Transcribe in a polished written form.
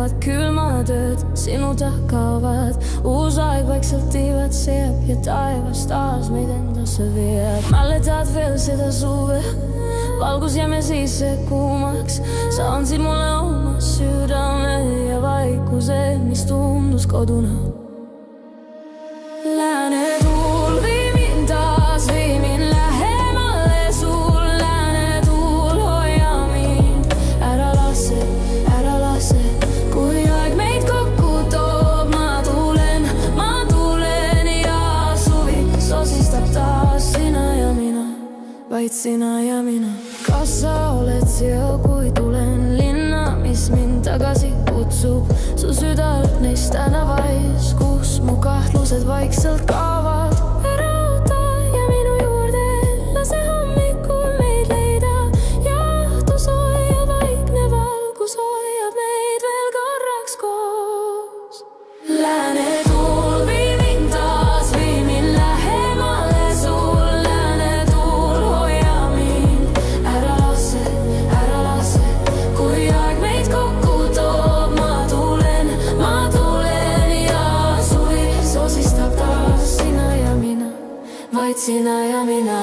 teevad külmad ööd, sinu tahkavad. Uus aeg vaikselt tiivad seab ja taevas taas meid endasse viib. Mäletad veel seda suve, valgus jäme siis kuumaks. Sa andsid mulle oma südame ja vaikuse, mis tundus koduna. Lääne tuul vii mind taas, vii mind lähemale sul. Lääne tuul hoia mind, ära lase, kui aeg meid kokku toob. Ma tulen ja suvi sosistab taas. Sina ja mina, vaid sina ja mina. Kas sa oled siia, kui tulen linna, mis mind tagasi kutsub? Su süda neist tänavais, kus mu kahtlused vaikselt kaovad. Ära oota ja minu juurde, lase hommikul meid leida. Ja õhtu soe ja vaikne valgus hoiab meid veel korraks koos. Lääne tuul vii mind taas, vii mind lähemale sul. Lääne tuul hoia mind, ära lase, kui aeg meid kokku toob. Ma tulen ja suvi sosistab taas. Sina ja mina, vaid sina ja mina.